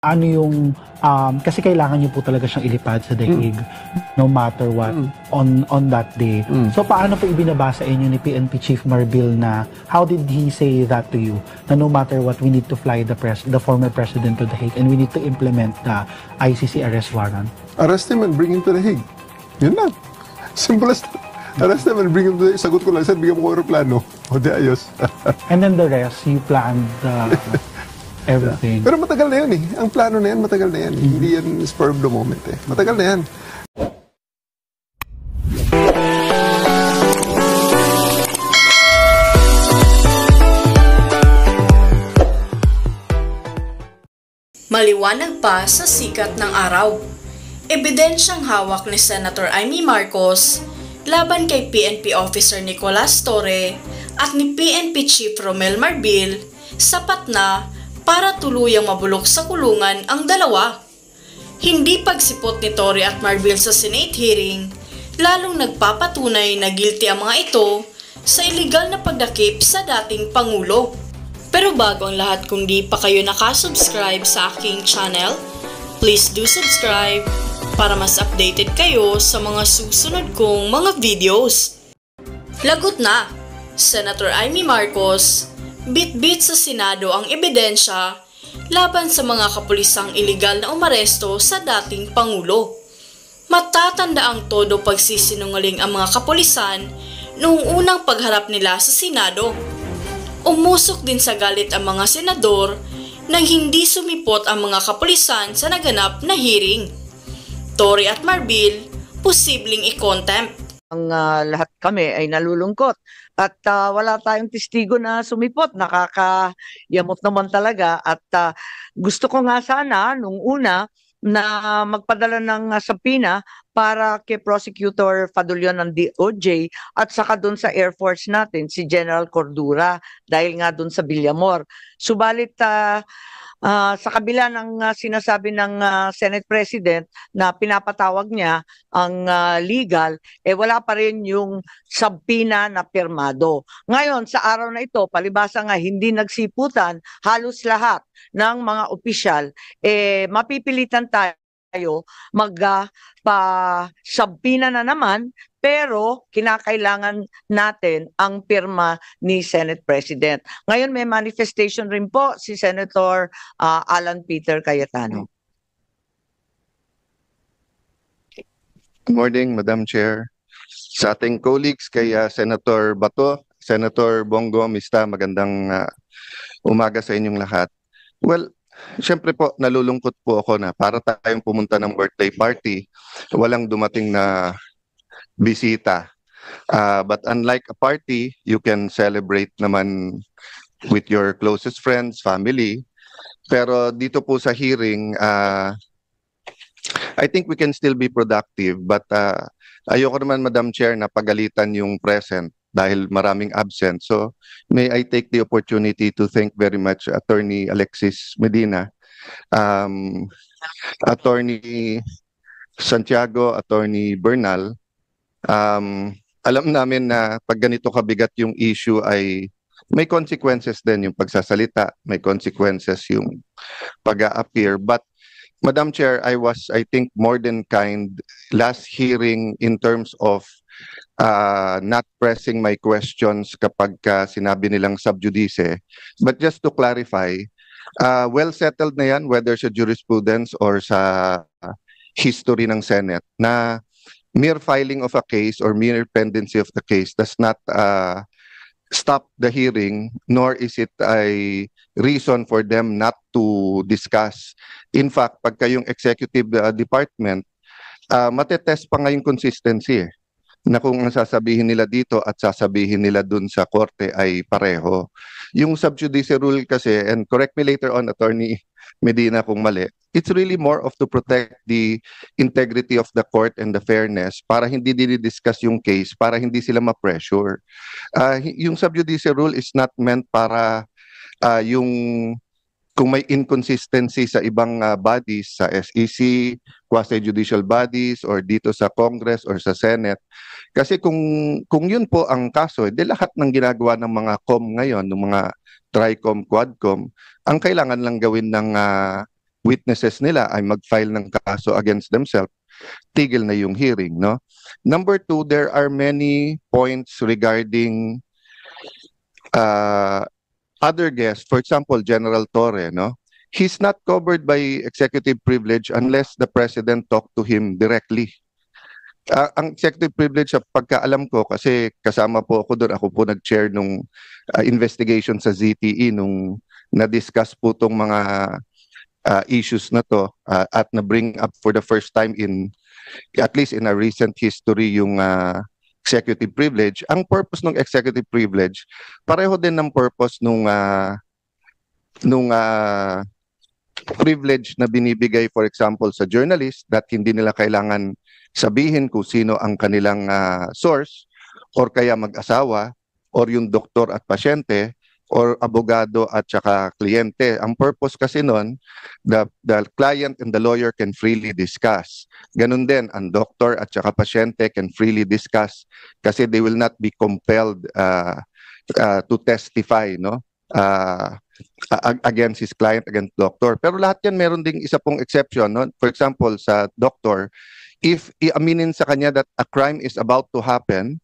ano yung, kasi kailangan niyo po talaga siyang ilipad sa daig no matter what on that day. So paano po ibinaba sa inyo ni PNP Chief Marbil na how did he say that to you? Na no matter what, we need to fly the former president to the Hague and we need to implement the ICC arrest warrant. Arrest him and bring him to the Hague. Yun lang. Simple as that. Arrest him and bring him to the Hague. Sagot ko lang, sir, bigyan mo ko aeroplano. O di ayos. And then the rest, you planned everything. Pero matagal na yan eh. Ang plano na yan, matagal na yan. Hindi yan spur of the moment eh. Matagal na yan. Maliwanag pa sa sikat ng araw. Ebidensyang hawak ni Senator Amy Marcos laban kay PNP Officer Nicolas Torre at ni PNP Chief Romel Marbil sapat na para tuluyang mabulok sa kulungan ang dalawa. Hindi pagsipot ni Torre at Marbil sa Senate hearing lalong nagpapatunay na guilty ang mga ito sa illegal na pagdakip sa dating Pangulo. Pero bago ang lahat, kung di pa kayo nakasubscribe sa aking channel, please do subscribe para mas updated kayo sa mga susunod kong mga videos. Lagot na! Senator Amy Marcos, bit-bit sa Senado ang ebidensya laban sa mga kapulisang iligal na umaresto sa dating Pangulo. Matatanda ang todo pagsisinungaling ang mga kapulisan noong unang pagharap nila sa Senado. Umusok din sa galit ang mga senador nang hindi sumipot ang mga kapulisan sa naganap na hearing. Torre at Marbil, posibleng i-contempt. Ang lahat kami ay nalulungkot at wala tayong testigo na sumipot. Nakakayamot naman talaga at gusto ko nga sana nung una na magpadala ng subpoena para kay Prosecutor Fadulion ng DOJ at saka doon sa Air Force natin, si General Cordura, dahil nga doon sa Villamor. Subalit sa kabila ng sinasabi ng Senate President na pinapatawag niya ang legal, wala pa rin yung subpoena na pirmado. Ngayon, sa araw na ito, palibasa nga hindi nagsiputan, halos lahat ng mga opisyal, mapipilitan tayo magpa-subpoena na naman, pero kinakailangan natin ang pirma ni Senate President. Ngayon may manifestation rin po si Senator Alan Peter Cayetano. Good morning, Madam Chair. Sa ating colleagues kay Senator Bato, Senator Bongo Mista, magandang umaga sa inyong lahat. Well, siyempre po, nalulungkot po ako na para tayong pumunta ng birthday party, walang dumating na bisita. But unlike a party, you can celebrate naman with your closest friends, family. Pero dito po sa hearing, I think we can still be productive. But ayoko naman, Madam Chair, na pagalitan yung present dahil maraming absent. So may I take the opportunity to thank very much Attorney Alexis Medina, Attorney Santiago, Attorney Bernal. Alam namin na pag ganito kabigat yung issue ay may consequences din yung pagsasalita, may consequences yung pag-a-appear. But Madam Chair, I think, more than kind last hearing in terms of not pressing my questions kapag sinabi nilang sub judice. But just to clarify, well settled na yan whether sa jurisprudence or sa history ng Senate na mere filing of a case or mere pendency of the case does not stop the hearing, nor is it a reason for them not to discuss. In fact, pagka yung executive department, matetest pa nga yung consistency na kung ang sasabihin nila dito at sasabihin nila dun sa korte ay pareho. Yung sub judice rule kasi, and correct me later on, Attorney Medina, kung mali, it's really more of to protect the integrity of the court and the fairness para hindi dinidiscuss yung case, para hindi sila ma-pressure. Yung sub judice rule is not meant para yung kung may inconsistency sa ibang bodies, sa SEC, quasi-judicial bodies, or dito sa Congress or sa Senate. Kasi kung yun po ang kaso, di lahat ng ginagawa ng mga COM ngayon, ng mga TRICOM, QUADCOM, ang kailangan lang gawin ng witnesses nila ay mag-file ng kaso against themselves, tigil na yung hearing, no? Number two, there are many points regarding other guests. For example, General Torre, no? He's not covered by executive privilege unless the president talked to him directly. Ang executive privilege, sa pagkaalam ko, kasi kasama po ako doon, ako po nag-chair nung investigation sa ZTE nung na-discuss po itong mga issues na to at na-bring up for the first time in, at least in a recent history, yung executive privilege. Ang purpose ng executive privilege, pareho din ng purpose nung privilege na binibigay, for example, sa journalist, that hindi nila kailangan sabihin kung sino ang kanilang source, or kaya mag-asawa, or yung doktor at pasyente, or abogado at saka kliyente. Ang purpose kasi nun, the client and the lawyer can freely discuss. Ganun din, ang doktor at saka pasyente can freely discuss kasi they will not be compelled to testify, no? Against his client, against doctor. Pero lahat yan meron ding isa pong exception, no? For example, sa doctor, if iaminin sa kanya that a crime is about to happen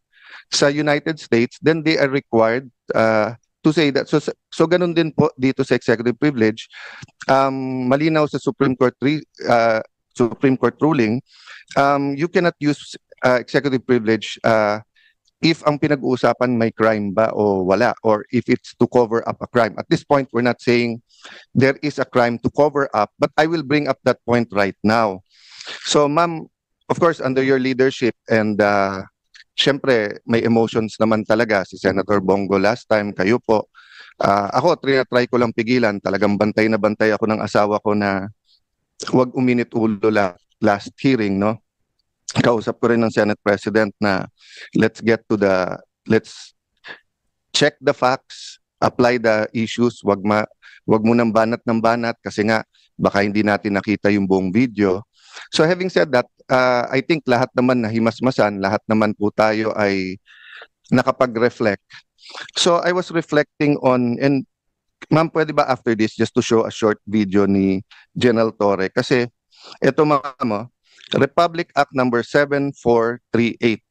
sa United States, then they are required to say that. So ganun din po dito sa executive privilege. Malinaw sa Supreme Court ruling, you cannot use executive privilege if ang pinag-uusapan may crime ba o wala, or if it's to cover up a crime. At this point, we're not saying there is a crime to cover up, but I will bring up that point right now. So ma'am, of course, under your leadership, and syempre, may emotions naman talaga si Senator Bongo last time, kayo po. Ako, try ko lang pigilan. Talagang bantay na bantay ako ng asawa ko na huwag uminit ulo last hearing, no? Kausap ko rin ng Senate President na let's check the facts, apply the issues, wag mo nang banat ng banat kasi nga baka hindi natin nakita yung buong video. So having said that, I think lahat naman nahimasmasan, lahat naman po tayo ay nakapag-reflect. So I was reflecting on, and ma'am, pwede ba after this just to show a short video ni General Torre? Kasi ito ma'am, Republic Act number 7438,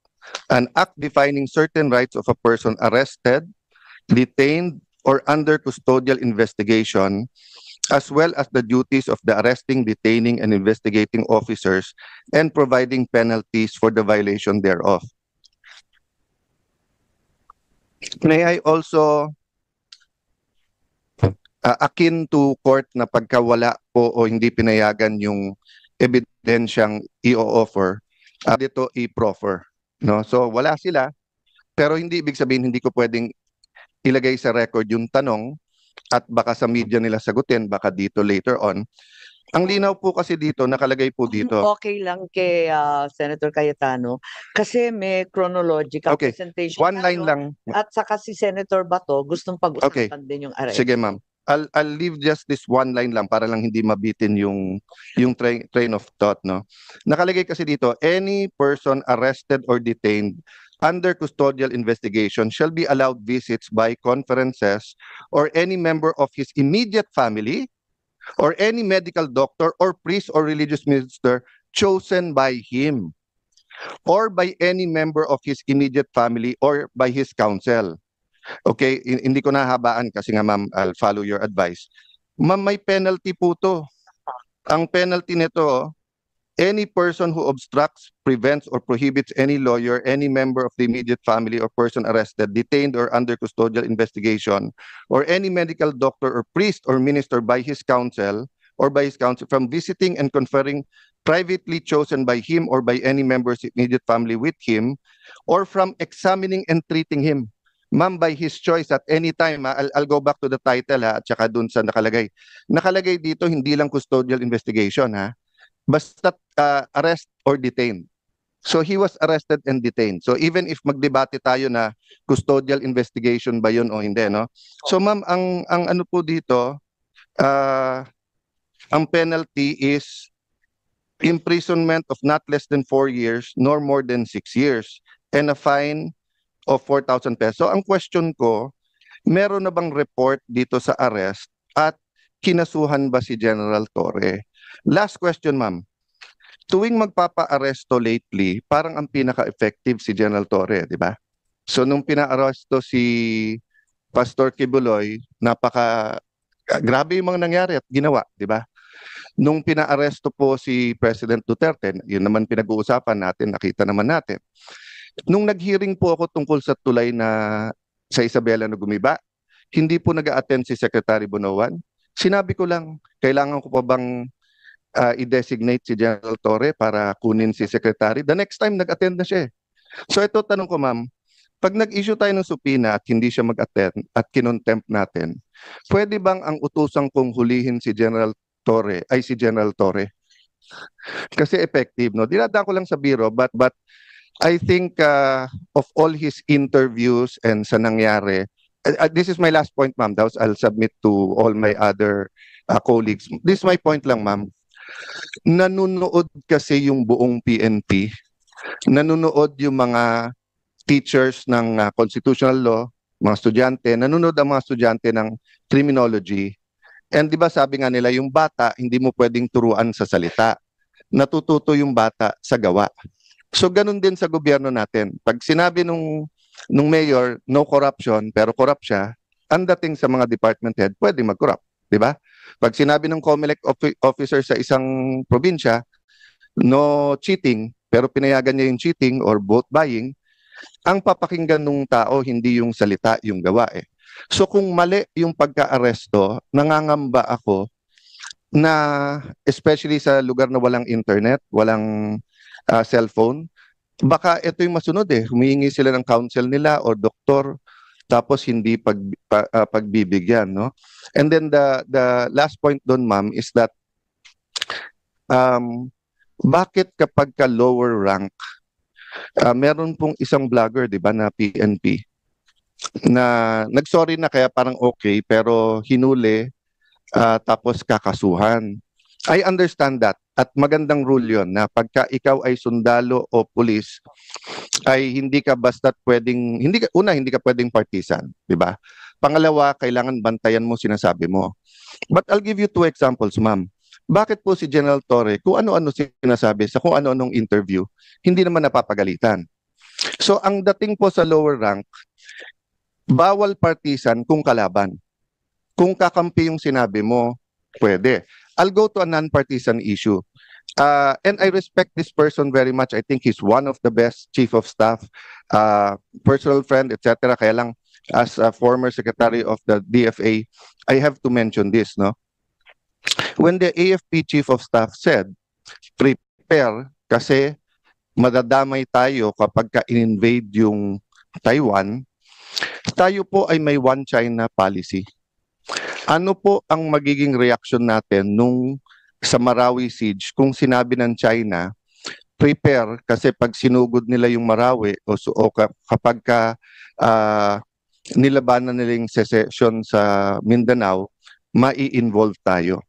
an act defining certain rights of a person arrested, detained, or under custodial investigation, as well as the duties of the arresting, detaining, and investigating officers, and providing penalties for the violation thereof. May I also, akin to court na pagkawala po o hindi pinayagan yung ebidensyang i-offer, dito i-proffer. No? So wala sila, pero hindi ibig sabihin hindi ko pwedeng ilagay sa record yung tanong at baka sa media nila sagutin, baka dito later on. Ang linaw po kasi dito, nakalagay po dito. Okay lang kay Senator Cayetano kasi may chronological presentation. One line lang. At saka si Senator Bato gustong pag-usapan din yung arrest. Sige ma'am. I'll leave just this one line lang para lang hindi mabitin yung train of thought, no. Nakalagay kasi dito, any person arrested or detained under custodial investigation shall be allowed visits by conferences or any member of his immediate family or any medical doctor or priest or religious minister chosen by him or by any member of his immediate family or by his counsel. Okay, hindi ko nahabaan kasi nga ma'am, I'll follow your advice. Ma'am, may penalty po to. Ang penalty nito, any person who obstructs, prevents, or prohibits any lawyer, any member of the immediate family or person arrested, detained, or under custodial investigation, or any medical doctor or priest or minister by his counsel from visiting and conferring privately chosen by him or by any member's immediate family with him, or from examining and treating him. Ma'am, by his choice at any time, I'll go back to the title at saka dun sa nakalagay. Nakalagay dito, hindi lang custodial investigation basta arrest or detained. So he was arrested and detained. So even if magdebate tayo na custodial investigation ba yun o hindi, no? So ma'am, ang ano po dito, ang penalty is imprisonment of not less than 4 years nor more than 6 years and a fine of 4,000 pesos. So ang question ko, meron na bang report dito sa arrest at kinasuhan ba si General Torre? Last question, ma'am. Tuwing magpapa-aresto lately, parang ang pinaka-effective si General Torre, di ba? So nung pina-aresto si Pastor Kibuloy, grabe yung mga nangyari at ginawa, di ba? Nung pina-aresto po si President Duterte, yun naman pinag-uusapan natin, nakita naman natin. Nung nag-hearing po ako tungkol sa tulay na sa Isabela na gumiba, hindi po nag-a-attend si Secretary Bonoan. Sinabi ko lang, kailangan ko pa bang i-designate si General Torre para kunin si Secretary? The next time, nag-attend na siya. So ito, tanong ko ma'am, pag nag-issue tayo ng subpoena at hindi siya mag-attend at kinontempt natin, pwede bang ang utusang kong hulihin si General Torre ay si General Torre? Kasi effective, no? Dinadaan ko lang sa biro, but I think of all his interviews and sa nangyari, this is my last point, ma'am. I'll submit to all my other colleagues. This is my point lang, ma'am. Nanunood kasi yung buong PNP. Nanunood yung mga teachers ng constitutional law, mga estudyante. Nanunood ang mga estudyante ng criminology. And di ba sabi nga nila, yung bata, hindi mo pwedeng turuan sa salita. Natututo yung bata sa gawa. So ganun din sa gobyerno natin. Pag sinabi nung mayor, no corruption, pero corrupt siya, ang dating sa mga department head, pwede mag-corrupt. Di ba? Pag sinabi ng COMELEC officer sa isang probinsya, no cheating, pero pinayagan niya yung cheating or vote buying, ang papakinggan ng tao, hindi yung salita, yung gawa eh. So kung mali yung pagka-aresto, nangangamba ako na especially sa lugar na walang internet, walang cellphone, baka ito yung masunod eh. Humihingi sila ng counsel nila o doktor, tapos hindi pagbibigyan, no? And then the last point doon, ma'am, is that bakit kapag ka lower rank, meron pong isang vlogger, di ba, na PNP, na nagsorry na kaya parang okay, pero hinuli, tapos kakasuhan. I understand that. At magandang rule yon na pagka ikaw ay sundalo o pulis, ay hindi ka basta pwedeng, hindi ka pwedeng partisan, di ba? Pangalawa, kailangan bantayan mo sinasabi mo. But I'll give you two examples, ma'am. Bakit po si General Torre, kung ano-ano sinasabi sa kung ano-anong interview, hindi naman napapagalitan? So ang dating po sa lower rank, bawal partisan kung kalaban. Kung kakampi yung sinabi mo, pwede. I'll go to a non-partisan issue. And I respect this person very much. I think he's one of the best chief of staff, personal friend, etc. Kaya lang, as a former secretary of the DFA, I have to mention this, no? When the AFP chief of staff said, prepare kasi madadamay tayo kapag ka-invade yung Taiwan, tayo po ay may one China policy. Ano po ang magiging reaction natin nung sa Marawi siege kung sinabi ng China, prepare kasi pag sinugod nila yung Marawi kapag nilabanan nila yung secession sa Mindanao, mai-involve tayo.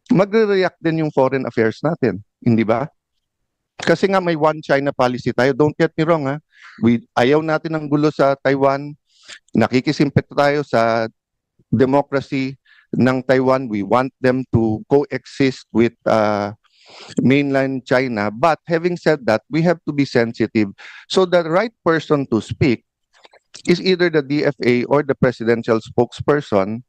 Magre-react din yung foreign affairs natin, hindi ba? Kasi nga may one China policy tayo. Don't get me wrong, ha? Ayaw natin ng gulo sa Taiwan. Nakikisimpit tayo sa democracy ng Taiwan. We want them to coexist with mainland China. But having said that, we have to be sensitive. So the right person to speak is either the DFA or the presidential spokesperson,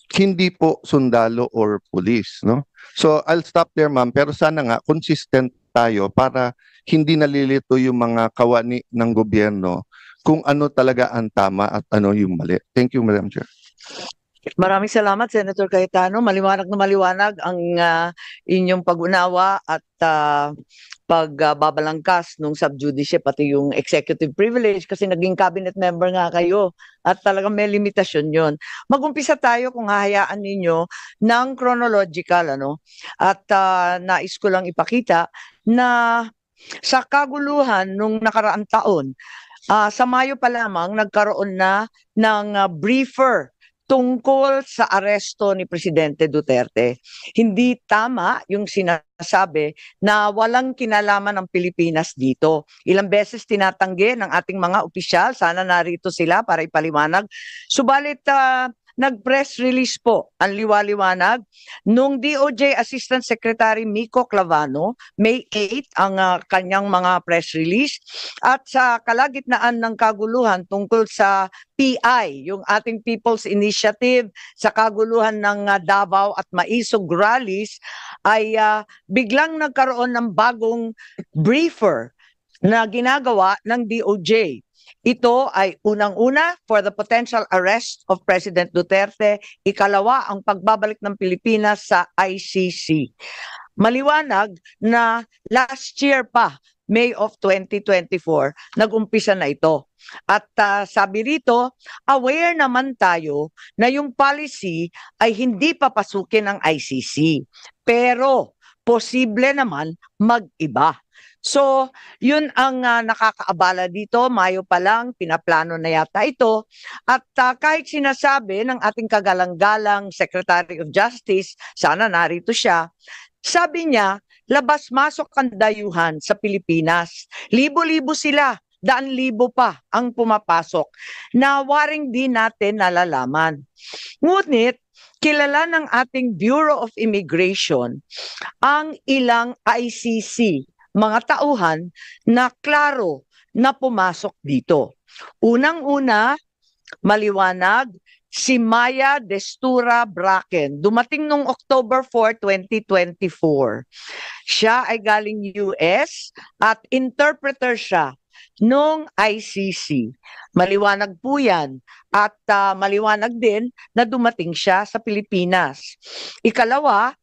hindi po sundalo or police, no? So I'll stop there, ma'am. Pero sana nga consistent tayo para hindi nalilito yung mga kawani ng gobyerno kung ano talaga ang tama at ano yung mali. Thank you, Madam Chair. Maraming salamat, Senator Cayetano. Maliwanag na maliwanag ang inyong pag-unawa at pagbabalangkas nung subjudice pati yung executive privilege kasi naging cabinet member nga kayo at talagang may limitasyon yon. Mag-umpisa tayo kung hahayaan ninyo ng chronological, ano? At nais ko lang ipakita na sa kaguluhan nung nakaraang taon, sa Mayo pa lamang nagkaroon na ng briefer tungkol sa aresto ni Presidente Duterte. Hindi tama yung sinasabi na walang kinalaman ng Pilipinas dito. Ilang beses tinatanggi ng ating mga opisyal, sana narito sila para ipaliwanag. Subalit nag-press release po ang liwaliwanag nung DOJ Assistant Secretary Miko Clavano, May 8 ang kanyang mga press release, at sa kalagitnaan ng kaguluhan tungkol sa PI, yung ating People's Initiative, sa kaguluhan ng Davao at Maisog rallies, ay biglang nagkaroon ng bagong briefer na ginagawa ng DOJ. Ito ay unang-una for the potential arrest of President Duterte, ikalawa ang pagbabalik ng Pilipinas sa ICC. Maliwanag na last year pa, May of 2024, nag-umpisa na ito. At sabi rito, aware naman tayo na yung policy ay hindi papasukin ng ICC. Pero posible naman mag-iba. So, yun ang nakakaabala dito. Mayo pa lang, pinaplano na yata ito. At kahit sinasabi ng ating kagalang-galang Secretary of Justice, sana narito siya, sabi niya, labas-masok ang dayuhan sa Pilipinas. Libo-libo sila, daan-libo pa ang pumapasok na waring di natin nalalaman. Ngunit, kilala ng ating Bureau of Immigration ang ilang ICC, mga tauhan na klaro na pumasok dito. Unang-una, maliwanag, si Maya Destura Bracken, dumating noong October 4, 2024. Siya ay galing US at interpreter siya noong ICC. Maliwanag po yan. At maliwanag din na dumating siya sa Pilipinas. Ikalawa,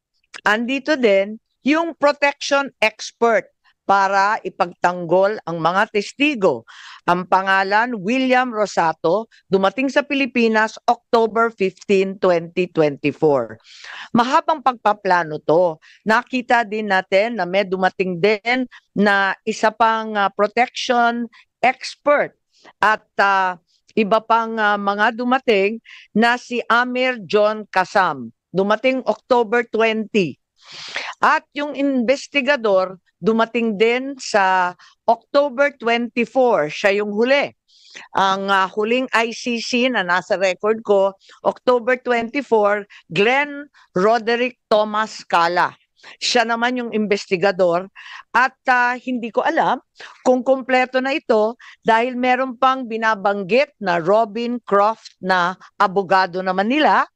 andito din yung protection expert para ipagtanggol ang mga testigo. Ang pangalan, William Rosato, dumating sa Pilipinas October 15, 2024. Mahabang pagpaplano to. Nakita din natin na may dumating din na isa pang protection expert at iba pang mga dumating na si Amir John Kasam. Dumating October 20. At yung investigador, dumating din sa October 24. Siya yung huli. Ang huling ICC na nasa record ko, October 24, Glenn Roderick Thomas Cala. Siya naman yung investigador at hindi ko alam kung kumpleto na ito dahil meron pang binabanggit na Robin Croft na abogado naman nila.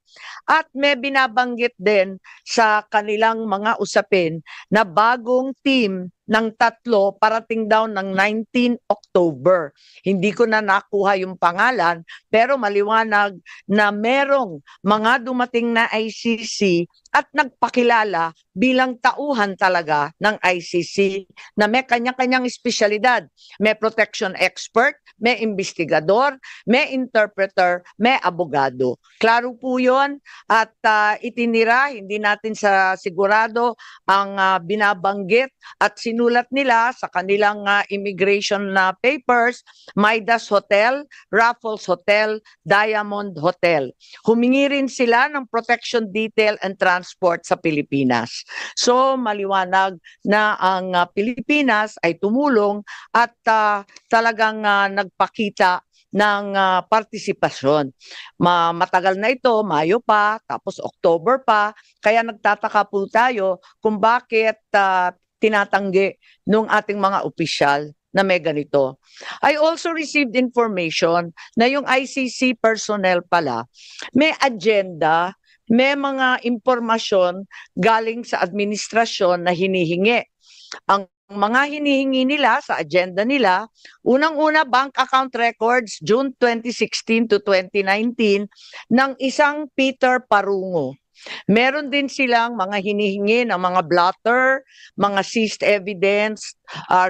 At may binabanggit din sa kanilang mga usapin na bagong team ng 3 parating daw ng 19 October. Hindi ko na nakuha yung pangalan pero maliwanag na merong mga dumating na ICC at nagpakilala bilang tauhan talaga ng ICC na may kanya-kanyang espesyalidad. May protection expert, may investigador, may interpreter, may abogado. Klaro po yun at itinira, hindi natin sa sigurado ang binabanggit at sinulat nila sa kanilang immigration papers, Midas Hotel, Raffles Hotel, Diamond Hotel. Humingi rin sila ng protection detail and transport sa Pilipinas. So maliwanag na ang Pilipinas ay tumulong at talagang nagpakita ng partisipasyon. Matagal na ito, Mayo pa, tapos October pa, kaya nagtataka po tayo kung bakit tinatanggi ng ating mga opisyal na may ganito. I also received information na yung ICC personnel pala, may agenda, may mga impormasyon galing sa administrasyon na hinihingi. Ang mga hinihingi nila sa agenda nila, unang-una bank account records June 2016 to 2019 ng isang Peter Parungo. Meron din silang mga hinihingi ng mga blotter, mga seized evidence,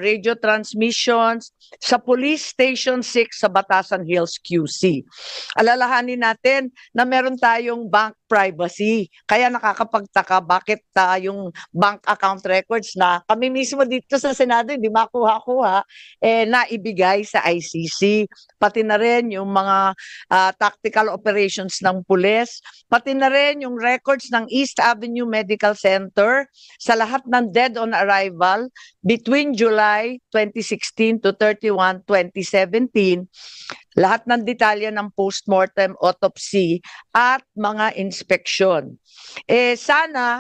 radio transmissions sa Police Station 6 sa Batasan Hills, QC. Alalahanin natin na meron tayong bank privacy. Kaya nakakapagtaka bakit yung bank account records na kami mismo dito sa Senado hindi makuha-kuha naibigay sa ICC. Pati na rin yung mga tactical operations ng pulis, pati na rin yung records ng East Avenue Medical Center sa lahat ng dead on arrival between July 2016 to 31, 2017, lahat ng detalye ng postmortem autopsy at mga inspeksyon. Sana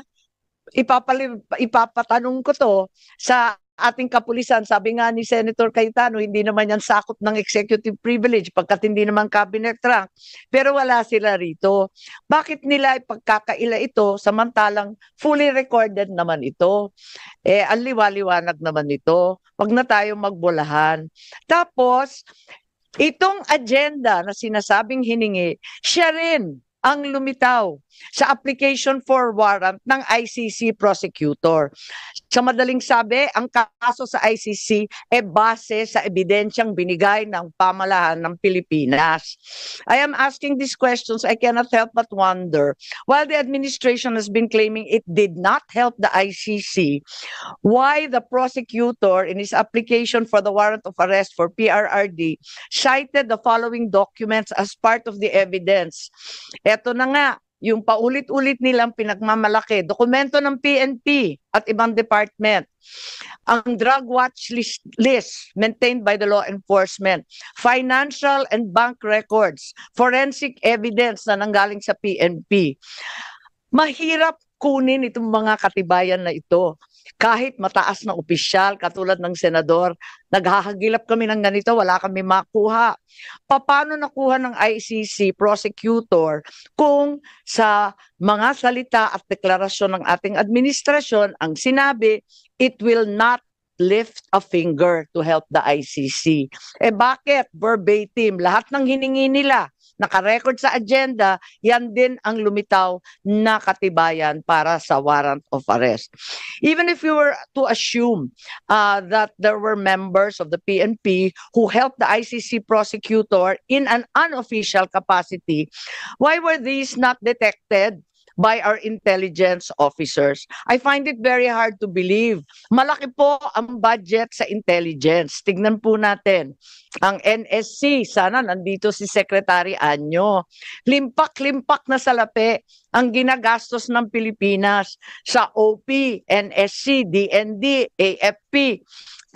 ipapatanong ko to sa ating kapulisan. Sabi nga ni Senator Cayetano, hindi naman yan sakop ng executive privilege pagkat hindi naman cabinet rank. Pero wala sila rito. Bakit nila ipagkakaila ito samantalang fully recorded naman ito? Ang liwaliwanag naman ito. Wag na tayo magbulahan. Tapos, itong agenda na sinasabing hiningi, siya rin ang lumitaw sa application for warrant ng ICC prosecutor. Sa madaling sabi, ang kaso sa ICC base sa ebidensyang binigay ng pamahalaan ng Pilipinas. I am asking these questions, I cannot help but wonder, while the administration has been claiming it did not help the ICC, why the prosecutor in his application for the warrant of arrest for PRRD cited the following documents as part of the evidence. Eto na nga, yung paulit-ulit nilang pinagmamalaki, dokumento ng PNP at ibang department, ang drug watch list maintained by the law enforcement, financial and bank records, forensic evidence na nanggaling sa PNP. Mahirap kunin itong mga katibayan na ito. Kahit mataas na opisyal, katulad ng senador, naghahagilap kami ng ganito, wala kami makuha. Paano nakuha ng ICC prosecutor kung sa mga salita at deklarasyon ng ating administrasyon ang sinabi, it will not lift a finger to help the ICC? Bakit? Verbatim, lahat ng hiningi nila, nakarecord sa agenda, yan din ang lumitaw na katibayan para sa warrant of arrest. Even if we were to assume that there were members of the PNP who helped the ICC prosecutor in an unofficial capacity, why were these not detected by our intelligence officers? I find it very hard to believe. Malaki po ang budget sa intelligence. Tignan po natin. Ang NSC, sana nandito si Secretary Anyo. Limpak-limpak na salapi ang ginagastos ng Pilipinas sa OP, NSC, DND, AFP.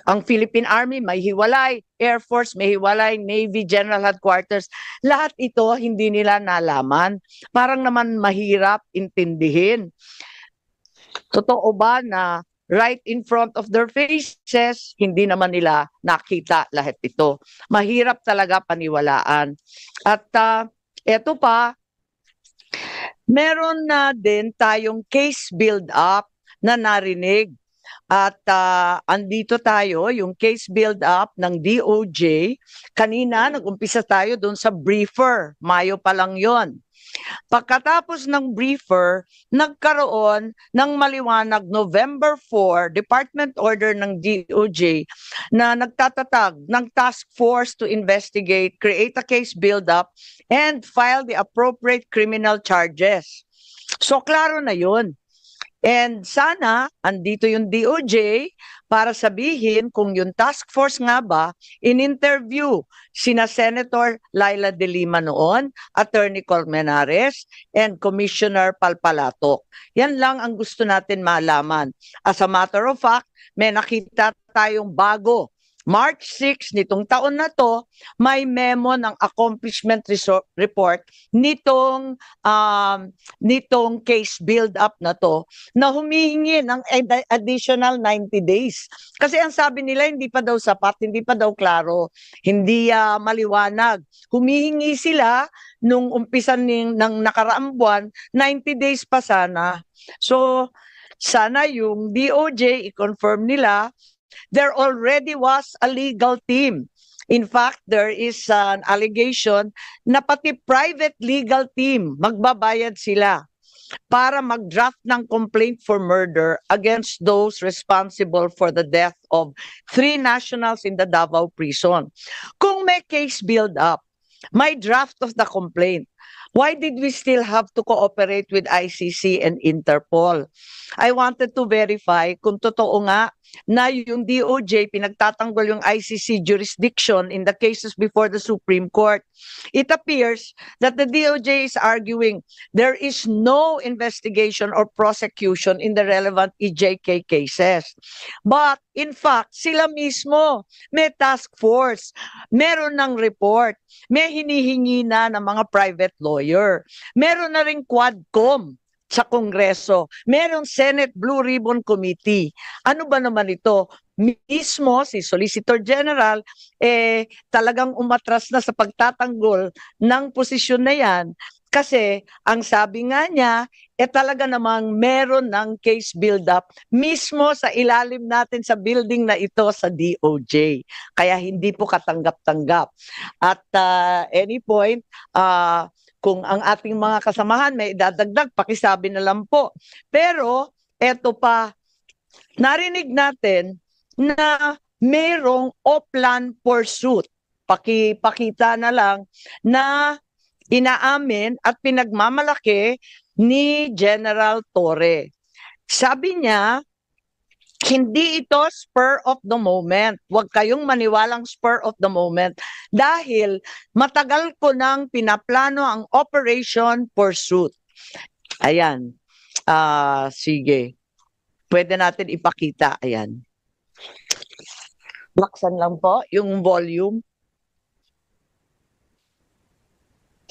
Ang Philippine Army may hiwalay, Air Force may hiwalay, Navy General Headquarters. Lahat ito hindi nila nalaman. Parang naman mahirap intindihin. Totoo ba na right in front of their faces, hindi naman nila nakita lahat ito? Mahirap talaga paniwalaan. At eto pa, meron na din tayong case build-up na narinig. At andito tayo, yung case build-up ng DOJ. Kanina, nag-umpisa tayo doon sa briefer. Mayo pa lang yon. Pagkatapos ng briefer, nagkaroon ng maliwanag November 4, Department Order ng DOJ na nagtatatag ng task force to investigate, create a case build-up, and file the appropriate criminal charges. So, klaro na yun. And sana, andito yung DOJ para sabihin kung yung task force nga ba, in-interview sina Senator Laila De Lima noon, Attorney Colmenares, and Commissioner Palpalatok. Yan lang ang gusto natin malaman. As a matter of fact, may nakita tayong bago. March 6 nitong taon na to, may memo ng accomplishment report nitong case build-up na to na humihingi ng additional 90 days. Kasi ang sabi nila hindi pa daw sapat, hindi pa daw klaro, hindi maliwanag. Humihingi sila nung umpisan ng nakaraang buwan, 90 days pa sana. So, sana yung DOJ i-confirm nila. There already was a legal team. In fact, there is an allegation na pati private legal team magbabayad sila para mag-draft ng complaint for murder against those responsible for the death of 3 nationals in the Davao prison. Kung may case build-up, may draft of the complaint, why did we still have to cooperate with ICC and Interpol? I wanted to verify kung totoo nga na yung DOJ pinagtatanggol yung ICC jurisdiction in the cases before the Supreme Court. It appears that the DOJ is arguing there is no investigation or prosecution in the relevant EJK cases. But in fact, sila mismo may task force, meron ng report, may hinihingi na ng mga private lawyer, meron na ring Quadcom sa Kongreso, merong Senate Blue Ribbon Committee. Ano ba naman ito? Mismo si Solicitor General talagang umatras na sa pagtatanggol ng posisyon na yan kasi ang sabi nga niya talaga namang meron ng case build-up mismo sa ilalim natin sa building na ito sa DOJ. Kaya hindi po katanggap-tanggap. At any point, kung ang ating mga kasamahan may dadagdag, pakisabi na lang po. Pero eto pa, narinig natin na mayroong Oplan pursuit. Pakita na lang na inaamin at pinagmamalaki ni General Torre. Sabi niya, hindi ito spur of the moment. Huwag kayong maniwalang spur of the moment dahil matagal ko nang pinaplano ang Operation Pursuit. Ayan. Sige. Pwede natin ipakita. Ayan. Laksan lang po yung volume.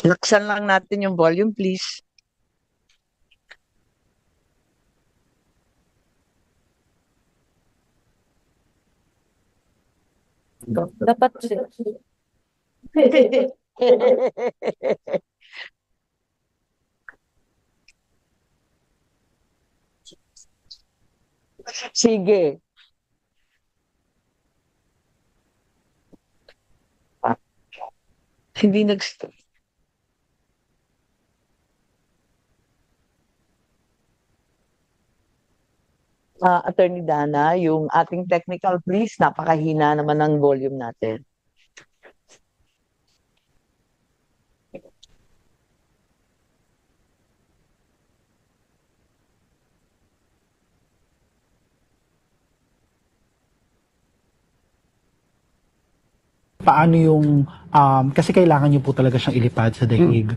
Laksan lang natin yung volume, please. Dapat Sige. Hindi nag-stop. Attorney Dana, yung ating technical please, napakahina naman ng volume natin. Paano yung kasi kailangan niyo po talaga siyang ilipad sa daig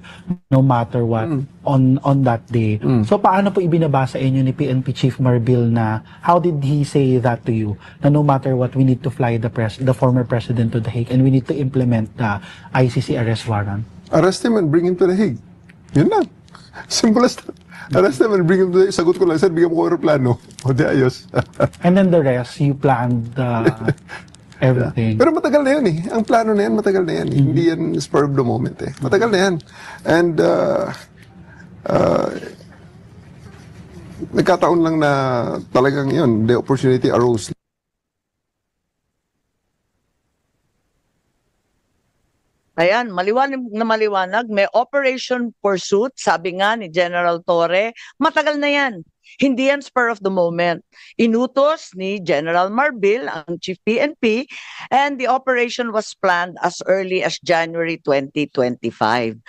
no matter what on that day. So paano po ibinabasa inyo ni PNP Chief Marbil na how did he say that to you na no matter what we need to fly the former president to the Hague and we need to implement the ICC arrest warrant? Arrest him and bring him to the Hague. Yun lang. Simple as that. Arrest him and bring him to the Hague. Sagot ko lang, sir, bigyan mo ko aeroplano. O di ayos. And then the rest, you planned everything. Pero matagal na yun eh. Ang plano na yan, matagal na yan. Hindi yan spur of the moment eh. Matagal na yan. And nagkataon lang na talagang yun, the opportunity arose. Ayan, maliwanag na maliwanag. May Operation Pursuit, sabi nga ni General Torre, matagal na yan. Hindi yan spur of the moment. Inutos ni General Marbil, ang Chief PNP, and the operation was planned as early as January 2025.